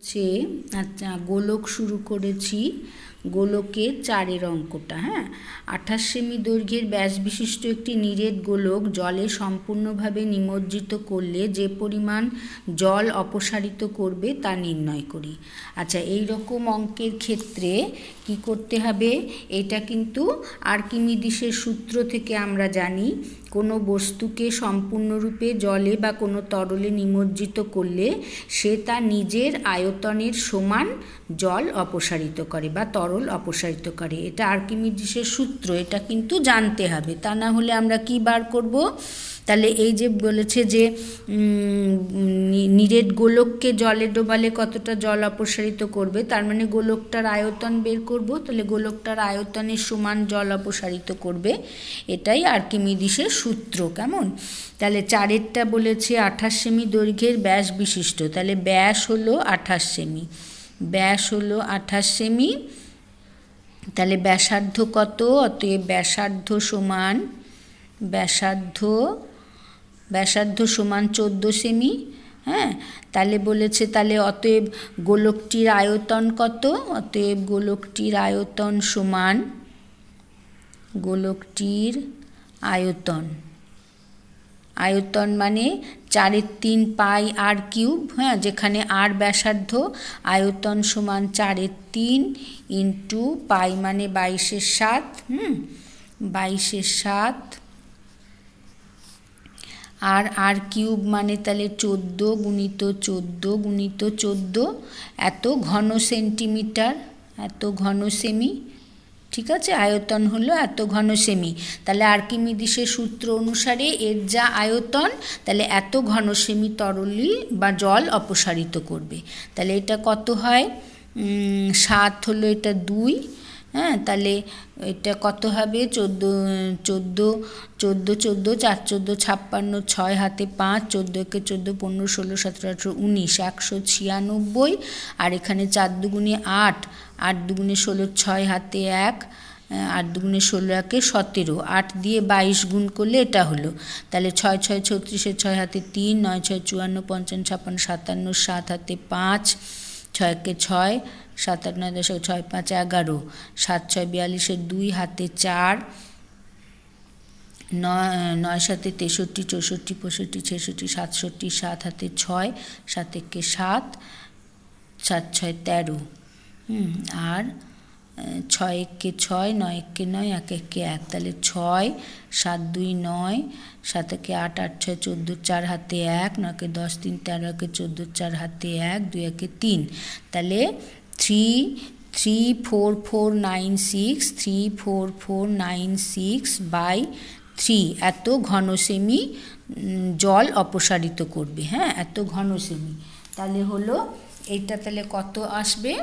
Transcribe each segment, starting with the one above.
যে আচ্ছা গোলক শুরু করেছি গোলকের চারের অঙ্কটা। হ্যাঁ, 28 সেমি দৈর্ঘ্যের ব্যাস বিশিষ্ট একটি নিরেট গোলক জলে সম্পূর্ণভাবে নিমজ্জিত করলে যে পরিমাণ জল অপসারিত করবে তা নির্ণয় করি। আচ্ছা, এই রকম অঙ্কের ক্ষেত্রে কি করতে হবে? এটা কিন্তু আর্কিমিডিসের সূত্র থেকে আমরা জানি, কোনো বস্তুকে সম্পূর্ণরূপে জলে বা কোনো তরলে নিমজ্জিত করলে সে তার নিজের আয়তনের সমান জল অপসারিত করে বা তরল অপসারিত করে। এটা আর্কিমিডিসের সূত্র, এটা কিন্তু জানতে হবে, তা না হলে আমরা কি বার করব? তাহলে এই যে বলেছে যে নিরেট গোলককে জলে ডোবালে কতটা জল অপসারিত করবে, তার মানে গোলকটার আয়তন বের করব। তাহলে গোলকটার আয়তনের সমান জল অপসারিত করবে, এটাই আর্কিমিডিসের সূত্র। কেমন? তাহলে চারেরটা বলেছে 28 সেমি দৈর্ঘ্যের ব্যাস বিশিষ্ট, তাহলে ব্যাস হলো 28 সেমি, ব্যাস হলো 28 সেমি। তাহলে ব্যাসার্ধ কত? অতএব ব্যাসার্ধ সমান 14 সেমি। হ্যাঁ, তাহলে বলেছে, তাহলে অতএব গোলকটির আয়তন কত? অতএব গোলকটির আয়তন সমান, গোলকটির আয়তন মানে 4/3 পাই আর কিউব। হ্যাঁ, যেখানে আর ব্যাসার্ধ, আয়তন সমান 4/3 ইন্টু পাই মানে 22/7। 22/7 আর কিউব মানে তাহলে 14 গুণিত 14 গুণিত 14, এত ঘন সেন্টিমিটার, এত ঘন সেমি। ঠিক আছে, আয়তন হলো এত ঘন সেমি। তাহলে আর্কিমিডিসের সূত্র অনুসারে এর যা আয়তন, তাহলে এত ঘন সেমি তরলি বা জল অপসারিত করবে। তাহলে এটা কত হয়? 7 হলো এটা 2। হ্যাঁ, তাহলে এটা কত হবে? 14 4 14 56, 6 হাতে 5, 14 একে 14, 15 16 17 18 19, 196। আর এখানে 4 দুগুণে 8, 8 দুগুণে 16, 6 হাতে 1, 8 দুগুণে 16 একে 17, 8 দিয়ে 22 গুণ করলে এটা হলো। তাহলে 6 6 36, 6 হাতে 3, 9 6 54, 55 56 57, 7 হাতে 5, 6 একে 6, 7 8 9 10 6 5 11, 7 6 42, 2 হাতে 4, 9 7 63 64 65 66 67, 7 হাতে 6, 7 একে 7, 7 6 13। আর 6 একে 6, 9 একে 9, 1 একে 1, তাহলে 6 7 2 9, 7 একে 8, 8 6 14, 4 হাতে 1, 9 একে 10 3, 13 একে 14, 4 হাতে 1, 2 একে 3। তাহলে 34496 এত ঘন সেমি জল অপসারিত করবে। হ্যাঁ, এত ঘন সেমি। তাহলে হলো এইটা, তাহলে কত আসবে?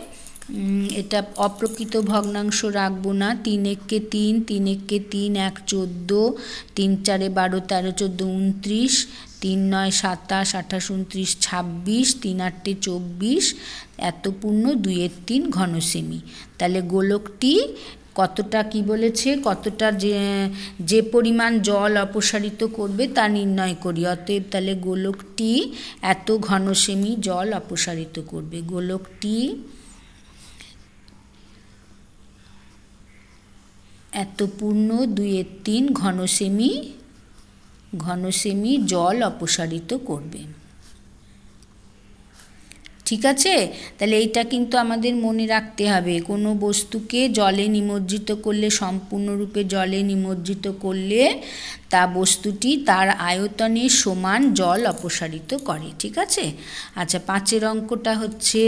এটা অপ্রকৃত ভগ্নাংশ রাখবো না। 3 একে 3, 3 একে 3, 1 14, 3 4 12 13 14 29, 3 9 27 28 29 26, 3 8 24, এত পূর্ণ 2/3 ঘন সেমি। তাহলে গোলকটি কতটা, কি বলেছে, কতটা যে পরিমাণ জল অপসারিত করবে তা নির্ণয় করি। অতএব তাহলে গোলকটি এত ঘন সেমি জল অপসারিত করবে। গোলকটি এত পূর্ণ 2/3 ঘন সেমি জল অপসারিত করবে। ঠিক আছে, তাহলে এইটা কিন্তু আমাদের মনে রাখতে হবে। কোনো বস্তুকে জলে নিমজ্জিত করলে, সম্পূর্ণরূপে জলে নিমজ্জিত করলে তা বস্তুটি তার আয়তনের সমান জল অপসারিত করে। ঠিক আছে। আচ্ছা, 5 অঙ্কটা হচ্ছে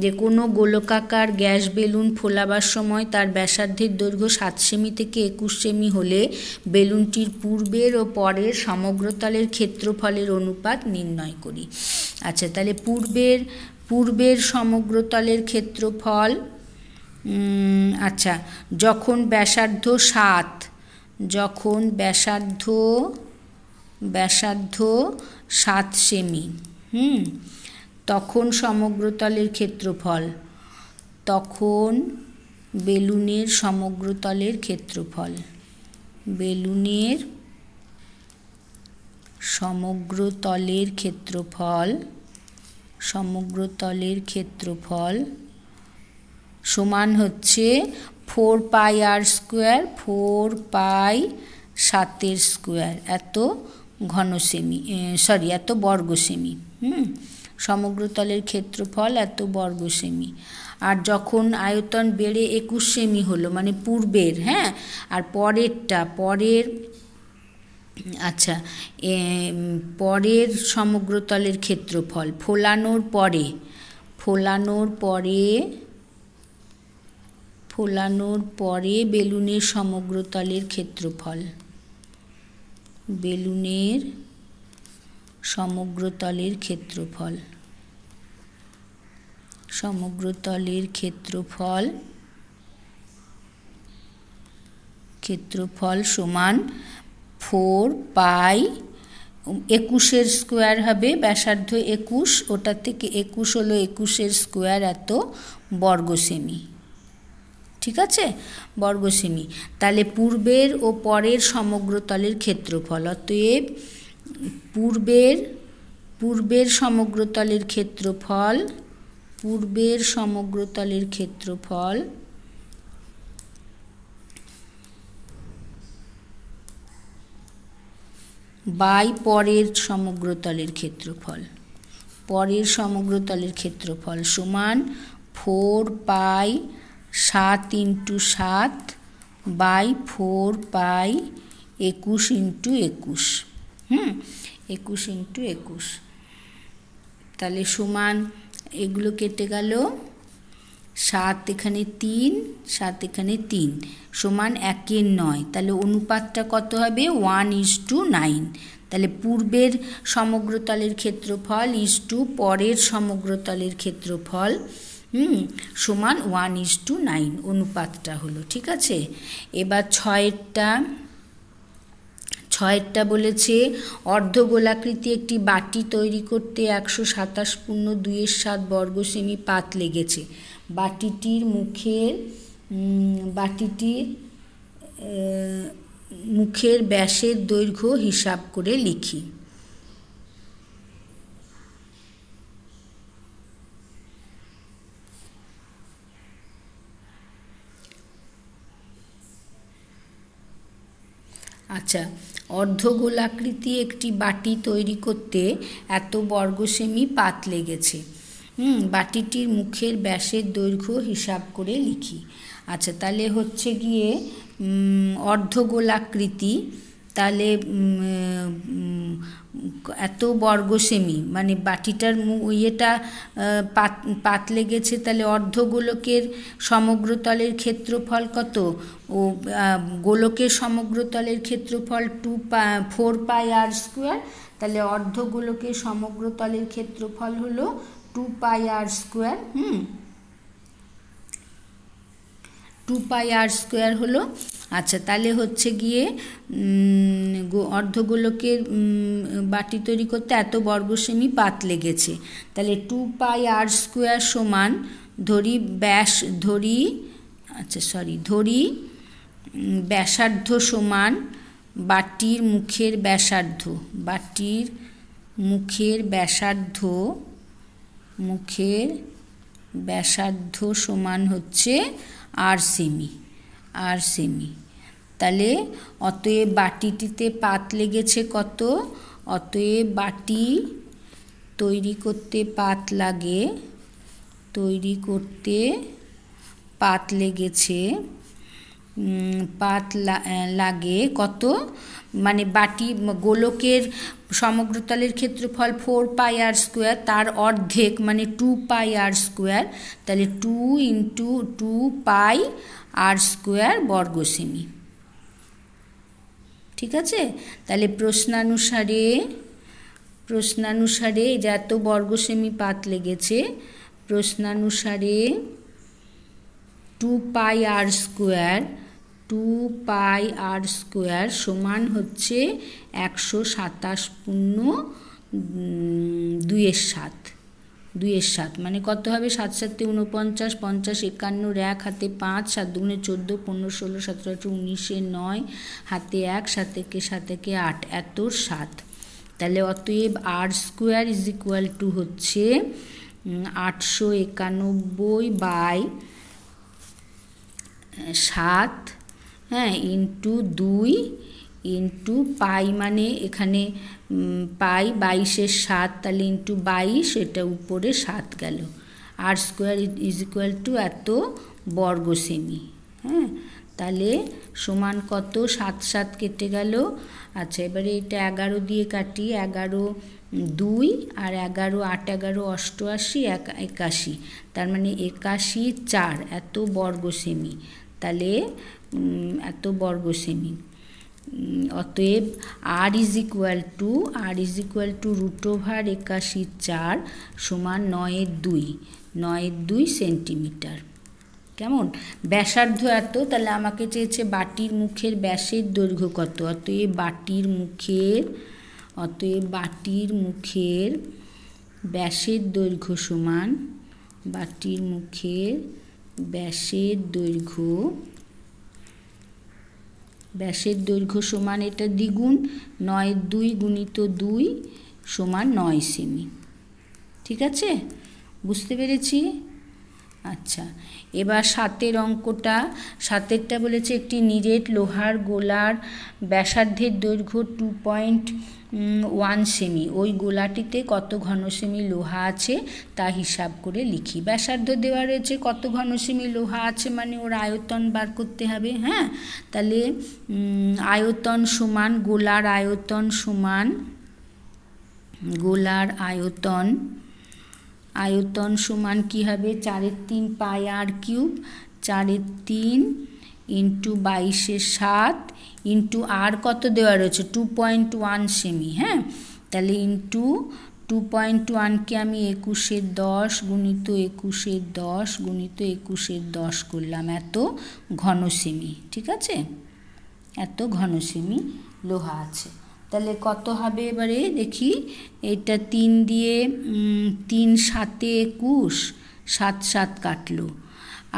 যে কোনো গোলকাকার গ্যাস বেলুন ফোলাবার সময় তার ব্যাসার্ধের দৈর্ঘ্য 7 সেমি থেকে 21 সেমি হলে বেলুনটির পূর্বের ও পরের সমগ্রতলের ক্ষেত্রফলের অনুপাত নির্ণয় করি। আচ্ছা, তাহলে পূর্বের সমগ্রতলের ক্ষেত্রফল, আচ্ছা, যখন ব্যাসার্ধ 7, যখন ব্যাসার্ধ 7 সেমি, তখন সমগ্রতলের ক্ষেত্রফল, তখন বেলুনের সমগ্রতলের ক্ষেত্রফল, বেলুনের সমগ্রতলের ক্ষেত্রফল সমগ্র তলের ক্ষেত্রফল সমান হচ্ছে 4 পাই আর স্কোয়ার, 4 পাই 7 স্কোয়ার, এত ঘন সেমি, সরি এত বর্গ সেমি। সমগ্র তলের ক্ষেত্রফল এত বর্গ সেমি। আর যখন আয়তন বেড়ে 21 সেমি হলো, মানে পূর্বের, হ্যাঁ, আর পরের আচ্ছা পরের সমগ্র তলের ক্ষেত্রফল ফোলানোর পরে বেলুনের সমগ্র তলের ক্ষেত্রফল, বেলুনের সমগ্র তলের ক্ষেত্রফল, সমগ্র তলের ক্ষেত্রফল সমান 4 পাই 21 স্কোয়ার হবে, ব্যাসার্ধ 21, ওটা থেকে 21 হলো 21 স্কোয়ার, এত বর্গ সেমি। ঠিক আছে, বর্গ সেমি। তাহলে পূর্বের ও পরের সমগ্র তলের ক্ষেত্রফল, অতএব পূর্বের সমগ্র তলের ক্ষেত্রফল বাই পরের সমগ্র তলের ক্ষেত্রফল, সমান 4 পাই 7 × 7 বাই 4 পাই 21 × 21, 21 × 21। তাহলে সমান, এগুলো কেটে গেল, 7 এখানে 3, 7 এখানে 3, সমান 1/9। তাহলে অনুপাতটা কত হবে? 1:9। তাহলে পূর্বের সমগ্র তলের ক্ষেত্রফল ইসটু পরের সমগ্র তলের ক্ষেত্রফল সমান 1:9 অনুপাতটা হলো। ঠিক আছে, এবার 6এরটা বলেছে অর্ধগোলাকৃতি একটি বাটি তৈরি করতে 127.2 বর্গ সেমি পাত লেগেছে। বাটিটির মুখের ব্যাসের দৈর্ঘ্য হিসাব করে লিখি। আচ্ছা, অর্ধগোলাকৃতি একটি বাটি তৈরি করতে এত বর্গ সেমি পাত লেগেছে। বাটিটির মুখের ব্যাসের দৈর্ঘ্য হিসাব করে লিখি। আচ্ছা, তাহলে হচ্ছে গিয়ে অর্ধগোলাকৃতি, তাহলে এত বর্গ সেমি, মানে বাটিটার ইয়েটা পাত লেগেছে, তাহলে অর্ধগোলকের সমগ্র তলের ক্ষেত্রফল কত? ও গোলকের সমগ্র তলের ক্ষেত্রফল 4 পাই আর স্কোয়ার, তাহলে অর্ধগোলকের সমগ্র তলের ক্ষেত্রফল হলো 2 পাই আর স্কোয়ার। 2 পাই আর স্কোয়ার হলো। আচ্ছা, তাহলে হচ্ছে গিয়ে অর্ধগোলকের বাটি তৈরি করতে এত বর্গ সেমি পাত লেগেছে, তাহলে 2 পাই আর স্কোয়ার সমান ধরি ব্যাসার্ধ সমান বাটির মুখের ব্যাসার্ধ সমান হচ্ছে আর সেমি। তাহলে অতএব বাটিটিতে পাত লেগেছে কত? অতএব বাটি তৈরি করতে পাত লাগে কত? মানে গোলকের সমগ্র তলের ক্ষেত্রফল 4 পাই আর স্কোয়ার, তার অর্ধেক মানে 2 পাই আর স্কোয়ার, তাহলে 2 × 2 পাই আর স্কোয়ার বর্গ সেমি। ঠিক আছে, তাহলে প্রশ্নানুসারে যে এত বর্গ সেমি পাত লেগেছে, প্রশ্নানুসারে 2 পাই আর স্কোয়ার সমান হচ্ছে 127.2 মানে কত হবে? 7 × 7 = 49, 50, 51, 1 হাতে 5, 7 × 2 = 14, 15, 16, 17, 18, 19, 9 হাতে 1, 7 × 1 = 8, এত 7। তাহলে অতএব আর স্কোয়ার ইজ ইকুয়াল টু হচ্ছে 891/7, হ্যাঁ, ইন্টু 2 ইন্টু পাই, মানে এখানে পাই 22-এর 7, তাহলে ইন্টু 22, এটা উপরে 7 গেল। আর স্কোয়ার ইজ ইকুয়াল টু এত বর্গ সেমি। হ্যাঁ, তাহলে সমান কত? 7 7 কেটে গেল। আচ্ছা, এবারে এটা 11 দিয়ে কাটি। 11 2 আর 11 8 11 88 81, তার মানে 81 4 এত বর্গ সেমি। তাহলে এত বর্গ সেমি। অতএব আর ইজ ইকুয়াল টু √81 4 সমান 9/2 সেন্টিমিটার। কেমন? ব্যাসার্ধ এত, তাহলে আমাকে চেয়েছে বাটির মুখের ব্যাসের দৈর্ঘ্য কত। অতএব বাটির মুখের ব্যাসের দৈর্ঘ্য সমান, বাটির মুখের ব্যাসের দৈর্ঘ্য সমান এটা দ্বিগুণ 9/2 গুণিত 2 সমান 9 সেমি। ঠিক আছে, বুঝতে পেরেছি? আচ্ছা, এবার 7-এর অঙ্কটা। 7-এরটা বলেছে একটি নিরেট লোহার গোলার ব্যাসার্ধের দৈর্ঘ্য 2.1 সেমি। ওই গোলাটিতে কত ঘন সেমি লোহা আছে তা হিসাব করে লিখি। ব্যাসার্ধ দেওয়া রয়েছে, কত ঘন সেমি লোহা আছে মানে ওর আয়তন বার করতে হবে। হ্যাঁ, তাহলে আয়তন সমান, গোলার আয়তন সমান কি হবে? 4/3 পাই আর কিউব, 4/3 ইন্টু 22-এর 7 ইন্টু আর কত দেওয়া রয়েছে? 2.1 সেমি। হ্যাঁ, তাহলে ইন্টু 2.1কে আমি 21-এর 10 গুণিত 21-এর 10 গুণিত 21-এর 10 করলাম, এত ঘন সেমি। ঠিক আছে, এত ঘন সেমি লোহা আছে। তাহলে কত হবে এবারে দেখি। এটা 3 দিয়ে 3 7 21, 7 7 কাটলো।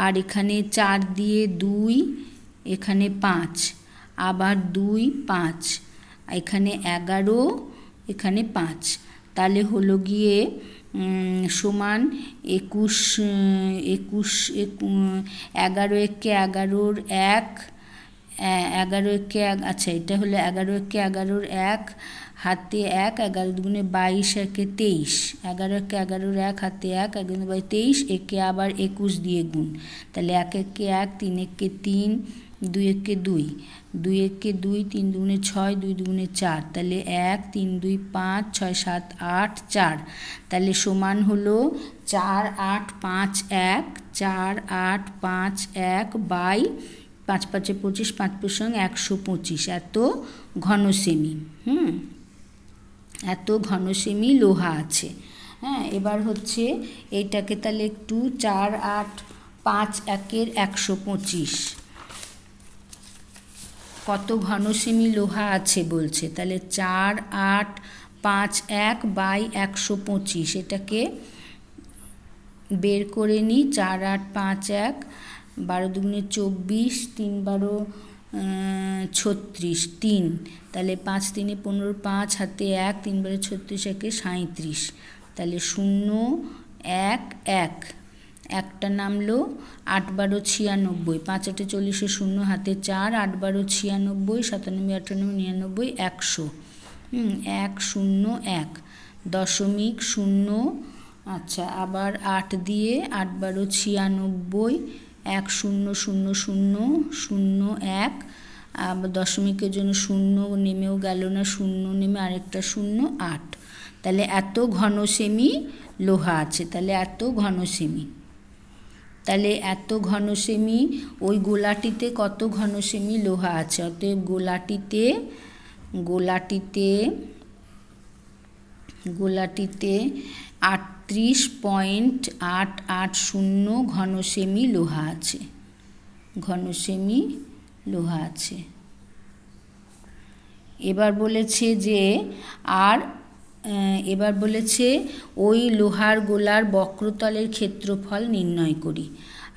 আর এখানে 4 দিয়ে 2, এখানে 5, আবার 2 5, এখানে 11, এখানে 5, তাহলে হলো গিয়ে সমান 21 11 একে 11-র 1, 11 একে 1, আচ্ছা এটা হলো 11 একে 11-র 1 হাতে 1, 11 দুগুণে 22, একে 23, 11 একে 11-র 1 হাতে 1, 1 দুগুণে 23, একে আবার 21 দিয়ে গুণ, তাহলে 1 একে 1, 3 একে 3, 2 একে 2, 2 একে 2, 3 দুগুণে 6, 2 দুগুণে 4, তাহলে 1 3 2 5 6 7 8 4, তাহলে সমান হলো 4 8 5 1, 4 8 5 1 বাই 5 5 25, 5 5 125, এত ঘন সেমি। এত ঘন সেমি লোহা আছে। হ্যাঁ, এবার হচ্ছে এইটাকে তাহলে একটু 4 8 5 1-এর 125 কত ঘন সেমি লোহা আছে বলছে। তাহলে 4 8 5 1 বাই 125, এটাকে বের করে নিই। 4 8 5 1, 12 দুগুণে 24, 3 12 36, 3, তাহলে 5 3 15, 5 হাতে 1, 3 12 36, একে 37, তাহলে 0 1 1, একটা নামলো। 8 12 96, 5 8 40, 0 হাতে 4, 8 12 96, 97 98 99 100, 1 0 1 দশমিক 0। আচ্ছা, আবার 8 দিয়ে 8 12 96, 1 0 0 0 0 1, আবার দশমিকের জন্য 0 নেমেও গেল না, 0 নেমে আরেকটা 0 8, তাহলে এত ঘন সেমি লোহা আছে। তাহলে এত ঘন সেমি, তাহলে এত ঘন সেমি ওই গোলাটিতে কত ঘন সেমি লোহা আছে। অতএব গোলাটিতে 38.880 ঘন সেমি লোহা আছে। ঘন সেমি লোহা আছে। এবার বলেছে ওই লোহার গোলার বক্রতলের ক্ষেত্রফল নির্ণয় করি।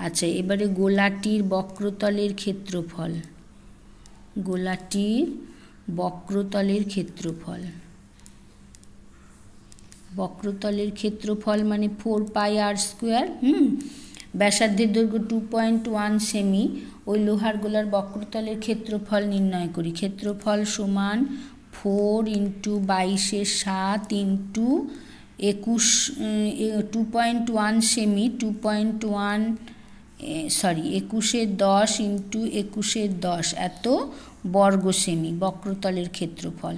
আচ্ছা, এবারে গোলাটির বক্রতলের ক্ষেত্রফল, বক্রতলের ক্ষেত্রফল মানে 4 পাই আর স্কোয়ার। ব্যাসার্ধের দৈর্ঘ্য 2.1 সেমি। ওই লোহার গোলার বক্রতলের ক্ষেত্রফল নির্ণয় করি। ক্ষেত্রফল সমান 4 × 22/7 × 2.1 সেমি, 21/10 × 21/10 এত বর্গ সেমি বক্রতলের ক্ষেত্রফল,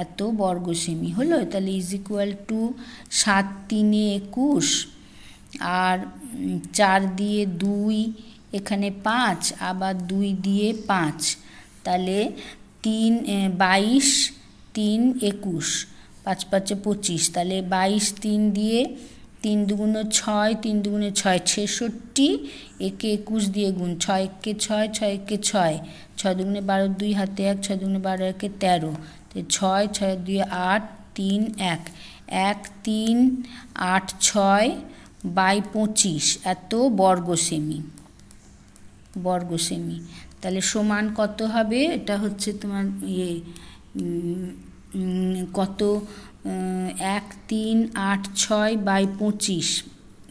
এত বর্গ সেমি হলো। তাহলে = 7 × 21 আর 4 দিয়ে 2, এখানে 5, আবার 2 দিয়ে 5, তাহলে 22 3 21, 5 5 25, তাহলে 22 3 দিয়ে 3 2 6, 3 2 6 66, একে 21 দিয়ে গুণ, 6 1 6, 6 1 6, 6 2 12, 2 হাতে 1, 6 2 12 1 13, 6 6 2 8 3 1, 1 3 8 6 বাই 25 এত বর্গ সেমি, বর্গ সেমি। তাহলে সমান কত হবে? এটা হচ্ছে তোমার কত, 1 3 8 6 বাই 25,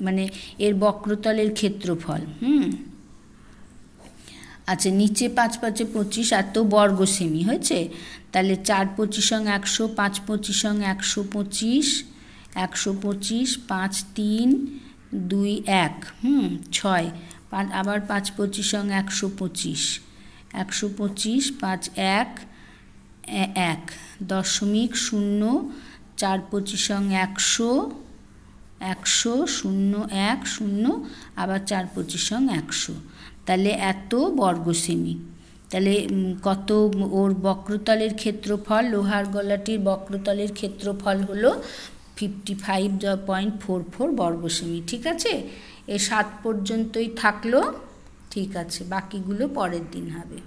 মানে এর বক্রতলের ক্ষেত্রফল। আচ্ছা, নিচে 5 5 25 এত বর্গ সেমি হয়েছে। তাহলে 4 25 100, 5 25 125, 125, 5 3 2 1, 6, আবার 5 25 125, 125, 5 1 1, 0.0, 4 25 100, 100 0 1 0, আবার 4 25 100, তাহলে এত বর্গ সেমি। তাহলে কত ওর বক্রতলের ক্ষেত্রফল, লোহার গলাটির বক্রতলের ক্ষেত্রফল হলো 55.44 বর্গ সেমি। ঠিক আছে, এ 7 পর্যন্তই থাকলো। ঠিক আছে, বাকিগুলো পরের দিন হবে।